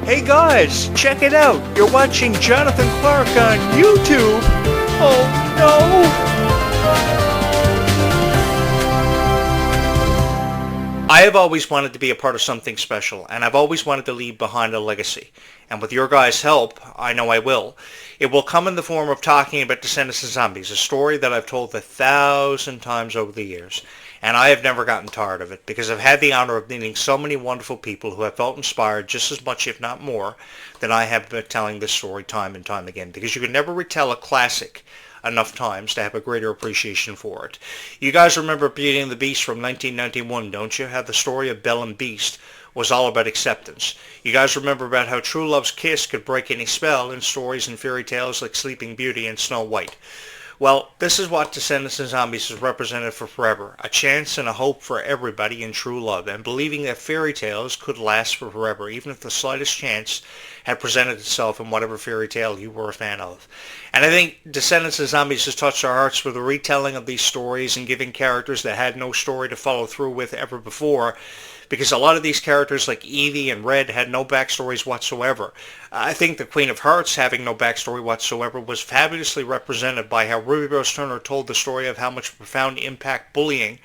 Hey guys, check it out. You're watching Jonathan Clarke on YouTube. Oh no! I have always wanted to be a part of something special, and I've always wanted to leave behind a legacy. And with your guys' help, I know I will. It will come in the form of talking about Descendants and Zombies, a story that I've told 1,000 times over the years. And I have never gotten tired of it, because I've had the honor of meeting so many wonderful people who have felt inspired just as much, if not more, than I have been telling this story time and time again. Because you can never retell a classic enough times to have a greater appreciation for it. You guys remember Beauty and the Beast from 1991, don't you? How the story of Belle and Beast was all about acceptance. You guys remember about how true love's kiss could break any spell in stories and fairy tales like Sleeping Beauty and Snow White. Well, this is what Descendants and Zombies has represented for forever, a chance and a hope for everybody in true love, and believing that fairy tales could last for forever, even if the slightest chance had presented itself in whatever fairy tale you were a fan of. And I think Descendants and Zombies has touched our hearts with the retelling of these stories and giving characters that had no story to follow through with ever before, because a lot of these characters like Evie and Red had no backstories whatsoever. I think the Queen of Hearts, having no backstory whatsoever, was fabulously represented by how Ruby Rose Turner told the story of how much profound impact bullying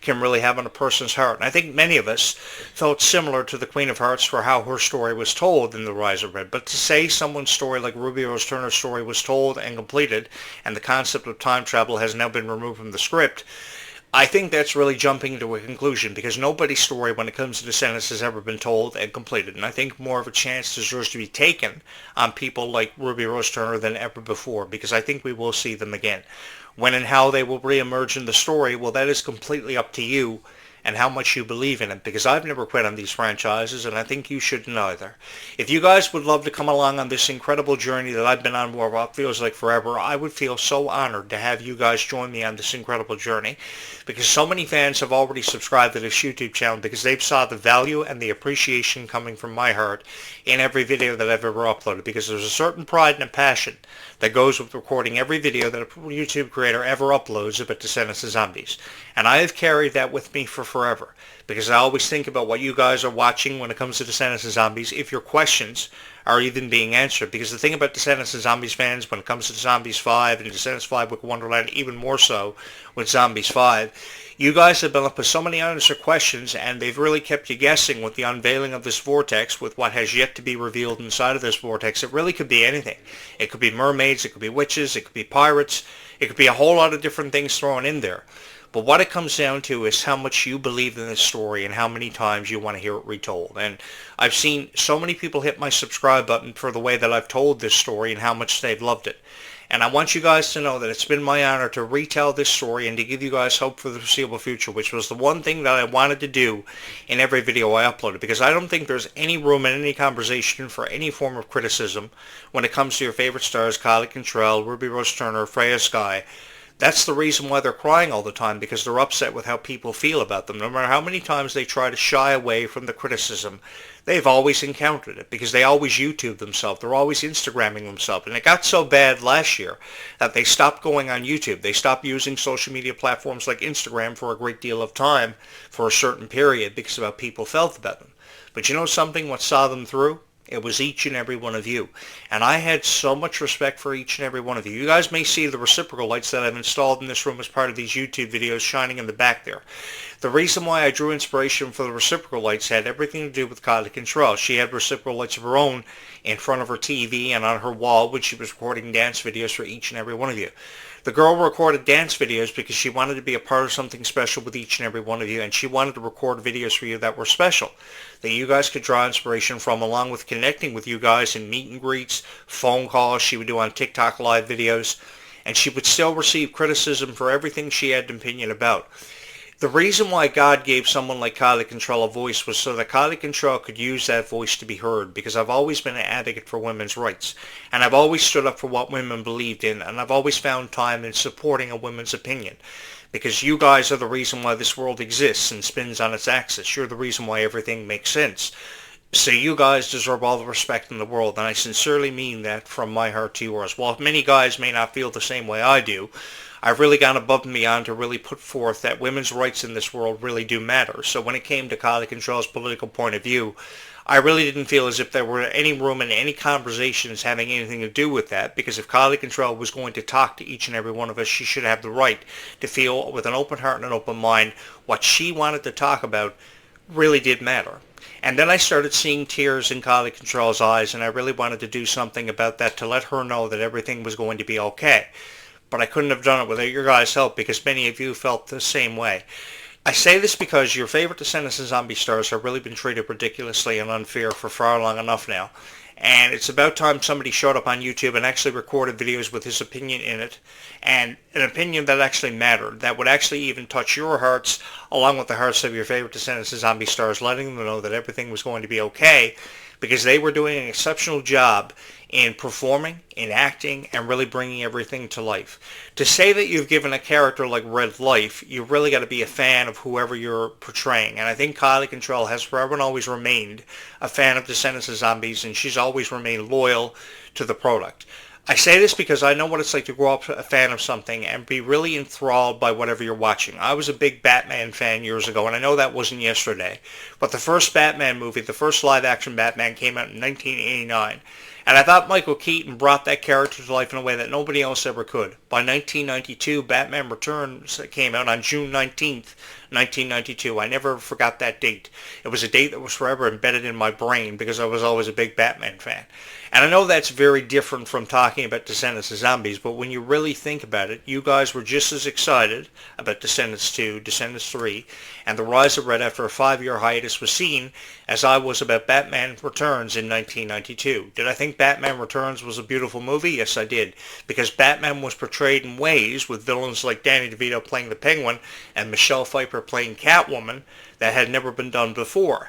can really have on a person's heart. And I think many of us felt similar to the Queen of Hearts for how her story was told in The Rise of Red. But to say someone's story like Ruby Rose Turner's story was told and completed, and the concept of time travel has now been removed from the script, I think that's really jumping to a conclusion, because nobody's story when it comes to Descendants has ever been told and completed. And I think more of a chance deserves to be taken on people like Ruby Rose Turner than ever before, because I think we will see them again. When and how they will reemerge in the story, well, that is completely up to you and how much you believe in it, because I've never quit on these franchises, and I think you shouldn't either. If you guys would love to come along on this incredible journey that I've been on for what feels like forever, I would feel so honored to have you guys join me on this incredible journey, because so many fans have already subscribed to this YouTube channel because they've saw the value and the appreciation coming from my heart in every video that I've ever uploaded, because there's a certain pride and a passion that goes with recording every video that a YouTube creator ever uploads about Descendants and Zombies. And I have carried that with me for forever, because I always think about what you guys are watching when it comes to Descendants and Zombies, if your questions are even being answered. Because the thing about Descendants and Zombies fans, when it comes to Zombies 5 and Descendants 5 Wicked Wonderland, even more so with Zombies 5, you guys have been up with so many unanswered questions, and they've really kept you guessing with the unveiling of this vortex, with what has yet to be revealed inside of this vortex. It really could be anything. It could be mermaids, it could be witches, it could be pirates, it could be a whole lot of different things thrown in there. But what it comes down to is how much you believe in this story and how many times you want to hear it retold. And I've seen so many people hit my subscribe button for the way that I've told this story and how much they've loved it. And I want you guys to know that it's been my honor to retell this story and to give you guys hope for the foreseeable future, which was the one thing that I wanted to do in every video I uploaded, because I don't think there's any room in any conversation for any form of criticism when it comes to your favorite stars, Kylie Cantrell, Ruby Rose Turner, Freya Sky. That's the reason why they're crying all the time, because they're upset with how people feel about them. No matter how many times they try to shy away from the criticism, they've always encountered it, because they always YouTube themselves. They're always Instagramming themselves. And it got so bad last year that they stopped going on YouTube. They stopped using social media platforms like Instagram for a great deal of time for a certain period because of how people felt about them. But you know something? What saw them through? It was each and every one of you. And I had so much respect for each and every one of you. You guys may see the reciprocal lights that I've installed in this room as part of these YouTube videos shining in the back there. The reason why I drew inspiration for the reciprocal lights had everything to do with Kylie Cantrell. She had reciprocal lights of her own in front of her TV and on her wall when she was recording dance videos for each and every one of you. The girl recorded dance videos because she wanted to be a part of something special with each and every one of you, and she wanted to record videos for you that were special, that you guys could draw inspiration from, along with connecting with you guys in meet and greets, phone calls she would do on TikTok live videos, and she would still receive criticism for everything she had an opinion about. The reason why God gave someone like Kylie Cantrell a voice was so that Kylie Cantrell could use that voice to be heard, because I've always been an advocate for women's rights, and I've always stood up for what women believed in, and I've always found time in supporting a woman's opinion, because you guys are the reason why this world exists and spins on its axis. You're the reason why everything makes sense. So you guys deserve all the respect in the world, and I sincerely mean that from my heart to yours. While many guys may not feel the same way I do, I've really gone above and beyond to really put forth that women's rights in this world really do matter. So when it came to Kylie Control's political point of view, I really didn't feel as if there were any room in any conversations having anything to do with that, because if Kylie Control was going to talk to each and every one of us, she should have the right to feel with an open heart and an open mind what she wanted to talk about really did matter. And then I started seeing tears in Kylie Control's eyes, and I really wanted to do something about that to let her know that everything was going to be okay. But I couldn't have done it without your guys' help, because many of you felt the same way. I say this because your favorite Descendants of Zombie stars have really been treated ridiculously and unfair for far long enough now. And it's about time somebody showed up on YouTube and actually recorded videos with his opinion in it, and an opinion that actually mattered, that would actually even touch your hearts along with the hearts of your favorite Descendants of Zombie stars, letting them know that everything was going to be okay, because they were doing an exceptional job in performing, in acting, and really bringing everything to life. To say that you've given a character like Red life, you've really got to be a fan of whoever you're portraying. And I think Kylie Control has forever and always remained a fan of Descendants of Zombies, and she's always remained loyal to the product. I say this because I know what it's like to grow up a fan of something and be really enthralled by whatever you're watching. I was a big Batman fan years ago, and I know that wasn't yesterday. But the first Batman movie, the first live-action Batman, came out in 1989. And I thought Michael Keaton brought that character to life in a way that nobody else ever could. By 1992, Batman Returns came out on June 19th, 1992. I never forgot that date. It was a date that was forever embedded in my brain because I was always a big Batman fan. And I know that's very different from talking about Descendants of Zombies, but when you really think about it, you guys were just as excited about Descendants 2, Descendants 3, and The Rise of Red after a 5-year hiatus was seen as I was about Batman Returns in 1992. Did I think Batman Returns was a beautiful movie? Yes, I did. Because Batman was portrayed in ways, with villains like Danny DeVito playing the Penguin and Michelle Pfeiffer playing Catwoman, that had never been done before.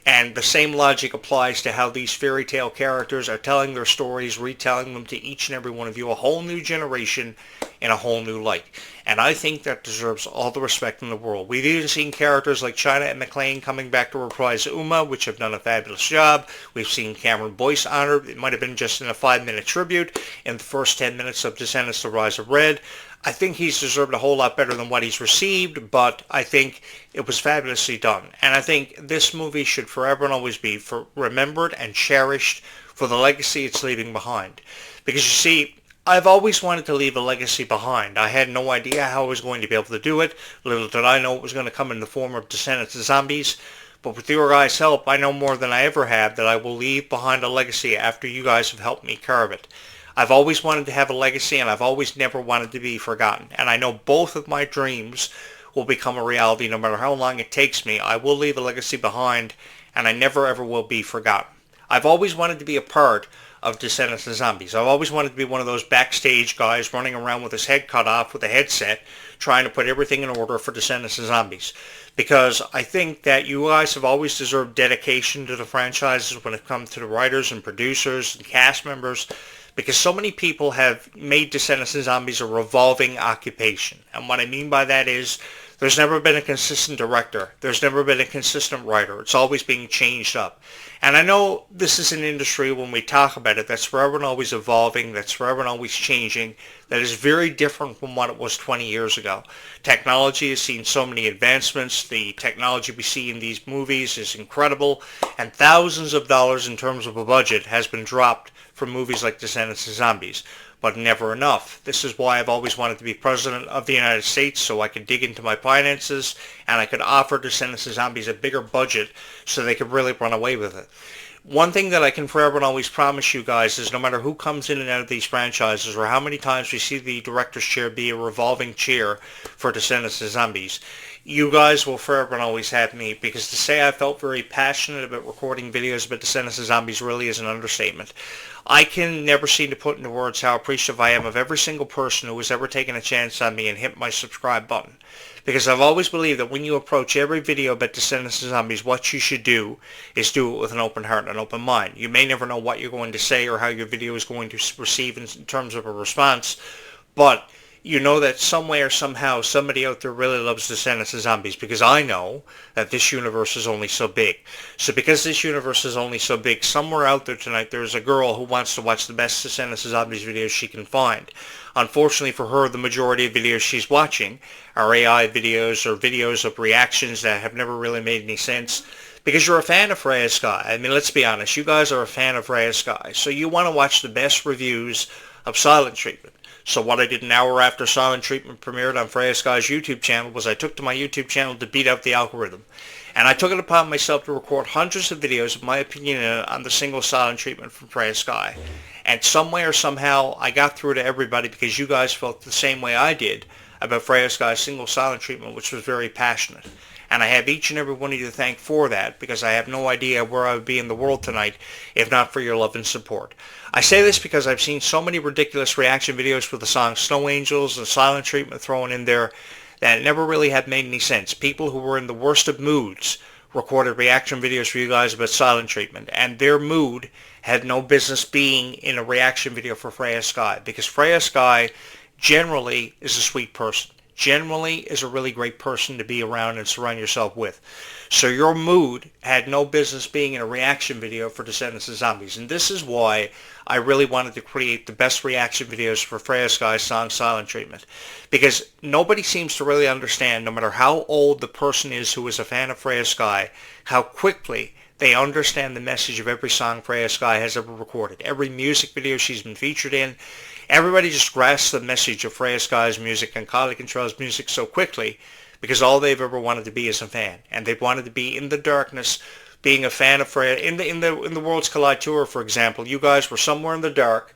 And the same logic applies to how these fairy tale characters are telling their stories, retelling them to each and every one of you, a whole new generation in a whole new light. And I think that deserves all the respect in the world. We've even seen characters like China and McClane coming back to reprise Uma, which have done a fabulous job. We've seen Cameron Boyce honored. It might have been just in a 5-minute tribute in the first 10 minutes of Descendants: The Rise of Red. I think he's deserved a whole lot better than what he's received, but I think it was fabulously done. And I think this movie should forever and always be remembered and cherished for the legacy it's leaving behind. Because you see, I've always wanted to leave a legacy behind. I had no idea how I was going to be able to do it. Little did I know it was going to come in the form of Descendants of Zombies. But with your guys' help, I know more than I ever have that I will leave behind a legacy after you guys have helped me carve it. I've always wanted to have a legacy, and I've always never wanted to be forgotten. And I know both of my dreams will become a reality no matter how long it takes me. I will leave a legacy behind, and I never ever will be forgotten. I've always wanted to be a part of Descendants of Zombies. I've always wanted to be one of those backstage guys running around with his head cut off with a headset, trying to put everything in order for Descendants of Zombies. Because I think that you guys have always deserved dedication to the franchises when it comes to the writers and producers and cast members, because so many people have made Descendants of Zombies a revolving occupation. And what I mean by that is there's never been a consistent director. There's never been a consistent writer. It's always being changed up. And I know this is an industry, when we talk about it, that's forever and always evolving, that's forever and always changing, that is very different from what it was 20 years ago. Technology has seen so many advancements. The technology we see in these movies is incredible, and thousands of dollars in terms of a budget has been dropped for movies like Descendants of Zombies. But never enough. This is why I've always wanted to be President of the United States, so I could dig into my finances and I could offer Descendants of Zombies a bigger budget so they could really run away with it. One thing that I can forever and always promise you guys is no matter who comes in and out of these franchises or how many times we see the director's chair be a revolving chair for Descendants of Zombies, you guys will forever and always have me, because to say I felt very passionate about recording videos about Descendants of Zombies really is an understatement. I can never seem to put into words how appreciative I am of every single person who has ever taken a chance on me and hit my subscribe button. Because I've always believed that when you approach every video about Descendants of Zombies, what you should do is do it with an open heart and an open mind. You may never know what you're going to say or how your video is going to receive in terms of a response, but you know that some way or somehow somebody out there really loves Descendants of Zombies, because I know that this universe is only so big. So because this universe is only so big, somewhere out there tonight there's a girl who wants to watch the best Descendants of Zombies videos she can find. Unfortunately for her, the majority of videos she's watching are AI videos or videos of reactions that have never really made any sense. Because you're a fan of Freya Sky. I mean, let's be honest, you guys are a fan of Freya Sky. So you want to watch the best reviews of Silent Treatment. So what I did an hour after Silent Treatment premiered on Freya Sky's YouTube channel was I took to my YouTube channel to beat out the algorithm. And I took it upon myself to record hundreds of videos of my opinion on the single Silent Treatment from Freya Sky. And some way or somehow I got through to everybody because you guys felt the same way I did about Freya Sky's single Silent Treatment, which was very passionate. And I have each and every one of you to thank for that, because I have no idea where I would be in the world tonight if not for your love and support. I say this because I've seen so many ridiculous reaction videos for the song Snow Angels and Silent Treatment thrown in there that never really have made any sense. People who were in the worst of moods recorded reaction videos for you guys about Silent Treatment, and their mood had no business being in a reaction video for Freya Sky, because Freya Sky generally is a sweet person. Generally is a really great person to be around and surround yourself with. So your mood had no business being in a reaction video for Descendants of Zombies. And this is why I really wanted to create the best reaction videos for Freya Sky's song Silent Treatment. Because nobody seems to really understand, no matter how old the person is who is a fan of Freya Sky, how quickly they understand the message of every song Freya Sky has ever recorded. Every music video she's been featured in. Everybody just grasps the message of Freya Sky's music and Kylie Control's music so quickly because all they've ever wanted to be is a fan. And they've wanted to be in the darkness, being a fan of Freya. In the Worlds Collide Tour, for example, you guys were somewhere in the dark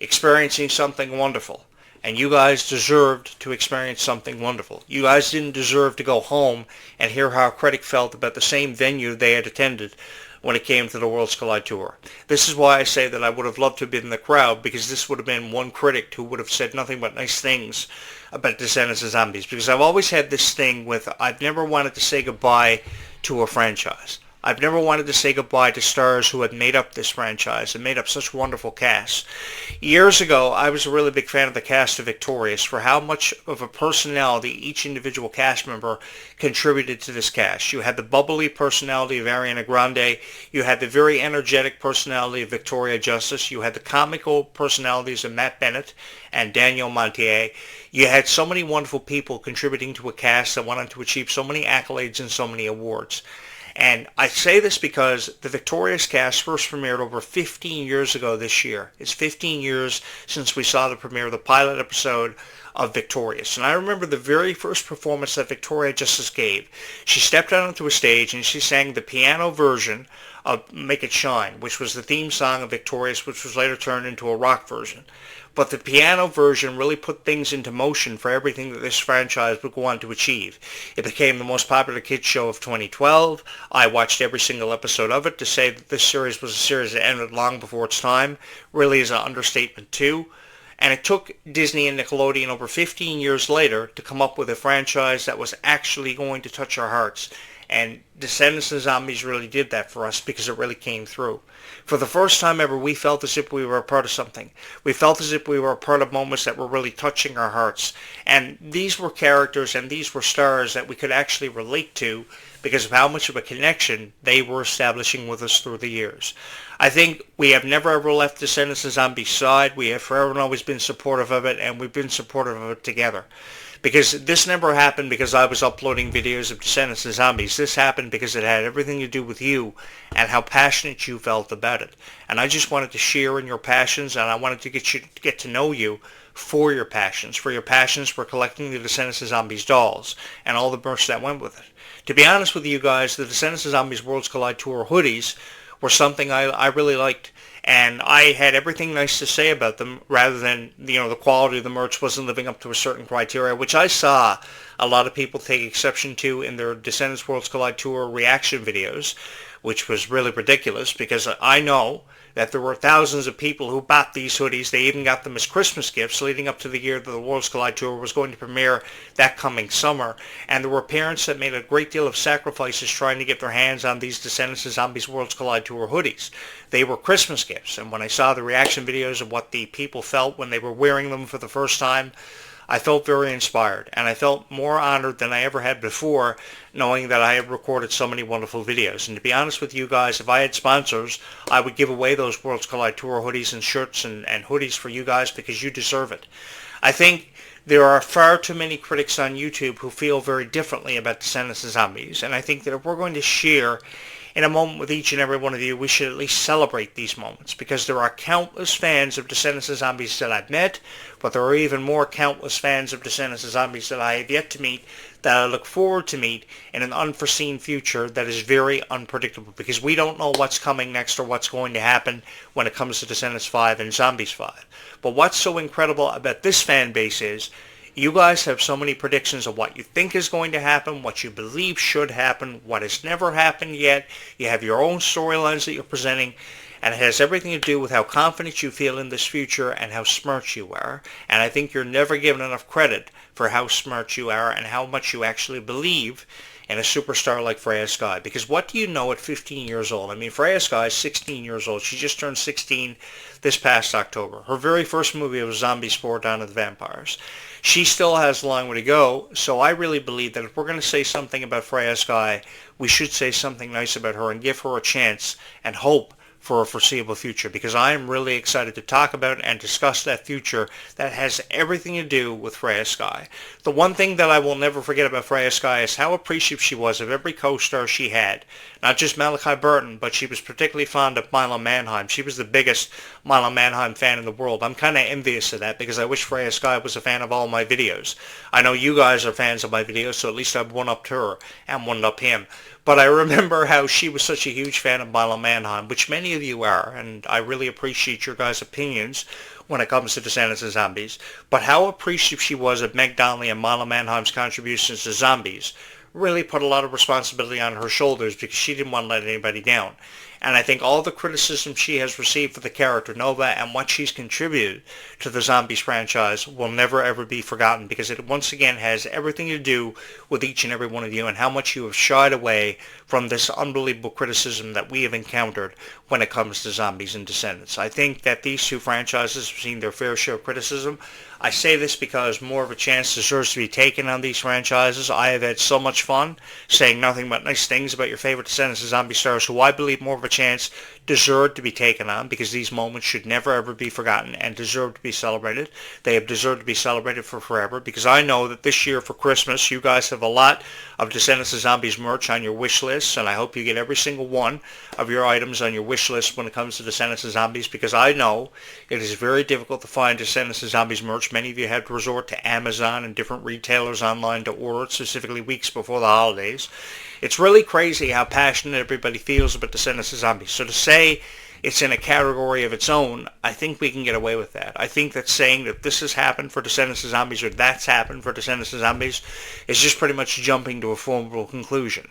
experiencing something wonderful. And you guys deserved to experience something wonderful. You guys didn't deserve to go home and hear how a critic felt about the same venue they had attended when it came to the Worlds Collide Tour. This is why I say that I would have loved to have been in the crowd, because this would have been one critic who would have said nothing but nice things about Descendants of Zombies. Because I've always had this thing with, I've never wanted to say goodbye to a franchise. I've never wanted to say goodbye to stars who had made up this franchise and made up such wonderful casts. Years ago, I was a really big fan of the cast of Victorious for how much of a personality each individual cast member contributed to this cast. You had the bubbly personality of Ariana Grande. You had the very energetic personality of Victoria Justice. You had the comical personalities of Matt Bennett and Daniel Montier. You had so many wonderful people contributing to a cast that wanted to achieve so many accolades and so many awards. And I say this because the Victorious cast first premiered over 15 years ago this year. It's 15 years since we saw the premiere of the pilot episode of Victorious. And I remember the very first performance that Victoria Justice gave. She stepped out onto a stage and she sang the piano version of Make It Shine, which was the theme song of Victorious, which was later turned into a rock version. But the piano version really put things into motion for everything that this franchise would go on to achieve. It became the most popular kids show of 2012. I watched every single episode of it. To say that this series was a series that ended long before its time really is an understatement too. And it took Disney and Nickelodeon over 15 years later to come up with a franchise that was actually going to touch our hearts. And Descendants of Zombies really did that for us because it really came through. For the first time ever, we felt as if we were a part of something. We felt as if we were a part of moments that were really touching our hearts. And these were characters and these were stars that we could actually relate to because of how much of a connection they were establishing with us through the years. I think we have never ever left Descendants of Zombies' side. We have forever and always been supportive of it, and we've been supportive of it together. Because this never happened because I was uploading videos of Descendants of Zombies. This happened because it had everything to do with you and how passionate you felt about it. And I just wanted to share in your passions, and I wanted to get to know you for your passions for collecting the Descendants of Zombies dolls and all the merch that went with it. To be honest with you guys, the Descendants of Zombies Worlds Collide Tour hoodies were something I really liked. And I had everything nice to say about them rather than, the quality of the merch wasn't living up to a certain criteria, which I saw a lot of people take exception to in their Descendants Worlds Collide Tour reaction videos, which was really ridiculous because I know that there were thousands of people who bought these hoodies. They even got them as Christmas gifts leading up to the year that the Worlds Collide Tour was going to premiere that coming summer. And there were parents that made a great deal of sacrifices trying to get their hands on these Descendants of Zombies Worlds Collide Tour hoodies. They were Christmas gifts. And when I saw the reaction videos of what the people felt when they were wearing them for the first time, I felt very inspired, and I felt more honored than I ever had before, knowing that I had recorded so many wonderful videos. And to be honest with you guys, if I had sponsors, I would give away those Worlds Collide Tour hoodies and shirts and hoodies for you guys, because you deserve it. I think there are far too many critics on YouTube who feel very differently about Descendants of Zombies, and I think that if we're going to share in a moment with each and every one of you, we should at least celebrate these moments, because there are countless fans of Descendants of Zombies that I've met, but there are even more countless fans of Descendants of Zombies that I have yet to meet, that I look forward to meet in an unforeseen future that is very unpredictable, because we don't know what's coming next or what's going to happen when it comes to Descendants 5 and Zombies 5. But what's so incredible about this fan base is you guys have so many predictions of what you think is going to happen, what you believe should happen, what has never happened yet. You have your own storylines that you're presenting, and it has everything to do with how confident you feel in this future and how smart you are. And I think you're never given enough credit for how smart you are and how much you actually believe in a superstar like Freya Skye. Because what do you know at 15 years old? I mean, Freya Skye is 16 years old. She just turned 16 this past October. Her very first movie was Zombie Spore: Dawn of the Vampires. She still has a long way to go, so I really believe that if we're going to say something about Freya Skye, we should say something nice about her and give her a chance and hope for a foreseeable future, because I am really excited to talk about and discuss that future that has everything to do with Freya Skye. The one thing that I will never forget about Freya Skye is how appreciative she was of every co-star she had. Not just Malachi Burton, but she was particularly fond of Milo Manheim. She was the biggest Milo Manheim fan in the world. I'm kind of envious of that, because I wish Freya Skye was a fan of all my videos. I know you guys are fans of my videos, so at least I've one-upped her and one-upped him. But I remember how she was such a huge fan of Milo Manheim, which many of you are, and I really appreciate your guys' opinions when it comes to Descendants of Zombies. But how appreciative she was of Meg Donnelly and Milo Manheim's contributions to Zombies really put a lot of responsibility on her shoulders, because she didn't want to let anybody down. And I think all the criticism she has received for the character Nova and what she's contributed to the Zombies franchise will never ever be forgotten, because it once again has everything to do with each and every one of you and how much you have shied away from this unbelievable criticism that we have encountered when it comes to Zombies and Descendants. I think that these two franchises have seen their fair share of criticism. I say this because more of a chance deserves to be taken on these franchises. I have had so much fun saying nothing but nice things about your favorite Descendants of Zombie stars, who I believe more of a chance deserve to be taken on, because these moments should never ever be forgotten and deserve to be celebrated. They have deserved to be celebrated for forever, because I know that this year for Christmas you guys have a lot of Descendants of Zombies merch on your wish list, and I hope you get every single one of your items on your wish list when it comes to Descendants of Zombies, because I know it is very difficult to find Descendants of Zombies merch. Many of you have to resort to Amazon and different retailers online to order it, specifically weeks before the holidays. It's really crazy how passionate everybody feels about Descendants of Zombies. So to say it's in a category of its own, I think we can get away with that. I think that saying that this has happened for Descendants of Zombies or that's happened for Descendants of Zombies is just pretty much jumping to a formidable conclusion.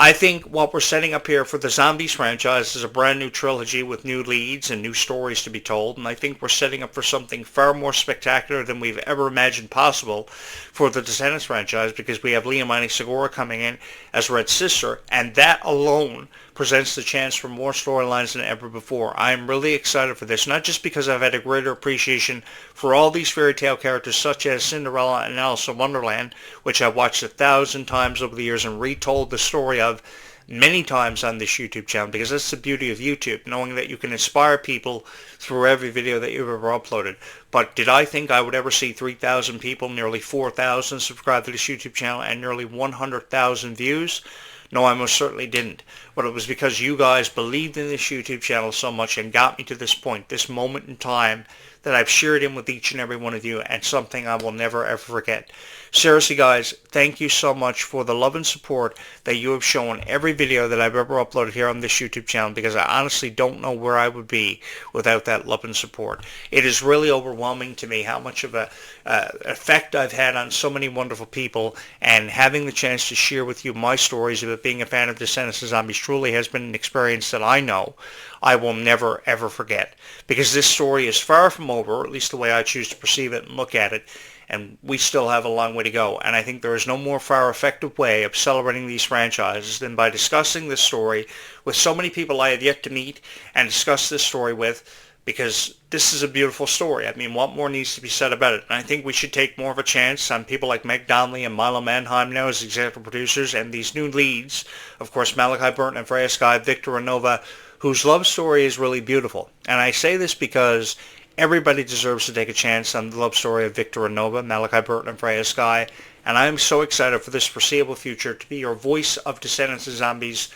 I think what we're setting up here for the Zombies franchise is a brand new trilogy with new leads and new stories to be told, and I think we're setting up for something far more spectacular than we've ever imagined possible for the Descendants franchise, because we have Leomani Segura coming in as Red's sister, and that alone presents the chance for more storylines than ever before. I'm really excited for this, not just because I've had a greater appreciation for all these fairy tale characters such as Cinderella and Alice in Wonderland, which I've watched 1,000 times over the years and retold the story of many times on this YouTube channel, because that's the beauty of YouTube, knowing that you can inspire people through every video that you've ever uploaded. But did I think I would ever see 3,000 people, nearly 4,000 subscribe to this YouTube channel, and nearly 100,000 views? No, I most certainly didn't. But it was because you guys believed in this YouTube channel so much and got me to this point, this moment in time that I've shared in with each and every one of you, and something I will never ever forget. Seriously guys, thank you so much for the love and support that you have shown every video that I've ever uploaded here on this YouTube channel, because I honestly don't know where I would be without that love and support. It is really overwhelming to me how much of a effect I've had on so many wonderful people, and having the chance to share with you my stories about being a fan of Descendants of Zombies truly has been an experience that I know I will never ever forget, because this story is far from over, or at least the way I choose to perceive it and look at it, and we still have a long way to go. And I think there is no more far effective way of celebrating these franchises than by discussing this story with so many people I have yet to meet and discuss this story with, because this is a beautiful story. I mean, what more needs to be said about it? And I think we should take more of a chance on people like Meg Donnelly and Milo Manheim now as executive producers, and these new leads, of course, Malachi Burton and Freya Sky, Victor Renova, whose love story is really beautiful. And I say this because everybody deserves to take a chance on the love story of Victor Renova, Malachi Burton, and Freya Sky. And I am so excited for this foreseeable future to be your voice of Descendants of Zombies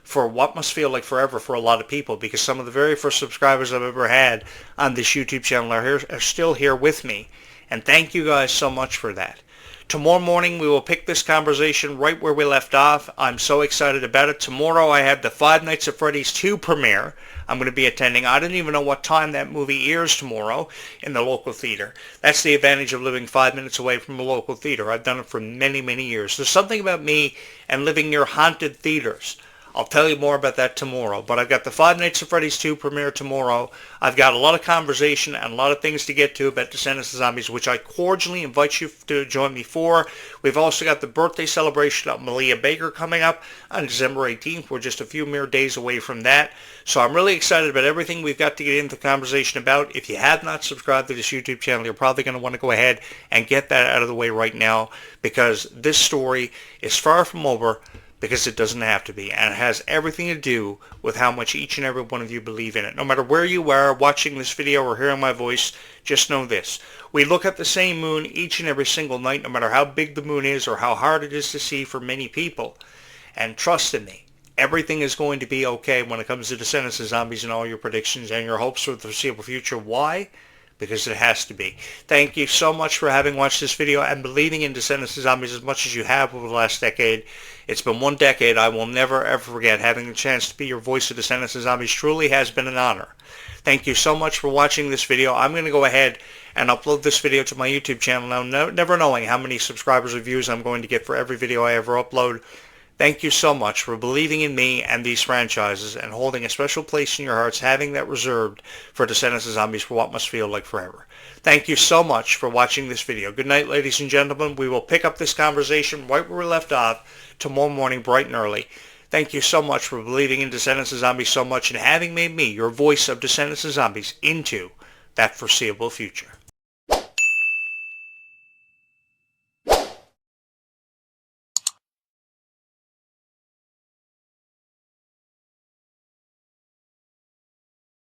for what must feel like forever for a lot of people, because some of the very first subscribers I've ever had on this YouTube channel are still here with me. And thank you guys so much for that. Tomorrow morning we will pick this conversation right where we left off. I'm so excited about it. Tomorrow I have the Five Nights at Freddy's 2 premiere I'm going to be attending. I don't even know what time that movie airs tomorrow in the local theater. That's the advantage of living 5 minutes away from a local theater. I've done it for many, many years. There's something about me and living near haunted theaters. I'll tell you more about that tomorrow. But I've got the Five Nights at Freddy's 2 premiere tomorrow. I've got a lot of conversation and a lot of things to get to about Descendants of Zombies, which I cordially invite you to join me for. We've also got the birthday celebration of Malia Baker coming up on December 18th. We're just a few mere days away from that. So I'm really excited about everything we've got to get into the conversation about. If you have not subscribed to this YouTube channel, you're probably going to want to go ahead and get that out of the way right now, because this story is far from over, because it doesn't have to be, and it has everything to do with how much each and every one of you believe in it. No matter where you are watching this video or hearing my voice, just know this. We look at the same moon each and every single night, no matter how big the moon is or how hard it is to see for many people. And trust in me, everything is going to be okay when it comes to Descendants of Zombies and all your predictions and your hopes for the foreseeable future. Why? Because it has to be. Thank you so much for having watched this video and believing in Descendants of Zombies as much as you have over the last decade. It's been one decade I will never ever forget. Having the chance to be your voice of Descendants of Zombies truly has been an honor. Thank you so much for watching this video. I'm going to go ahead and upload this video to my YouTube channel now, never knowing how many subscribers or views I'm going to get for every video I ever upload. Thank you so much for believing in me and these franchises and holding a special place in your hearts, having that reserved for Descendants of Zombies for what must feel like forever. Thank you so much for watching this video. Good night, ladies and gentlemen. We will pick up this conversation right where we left off tomorrow morning bright and early. Thank you so much for believing in Descendants of Zombies so much and having made me your voice of Descendants of Zombies into that foreseeable future.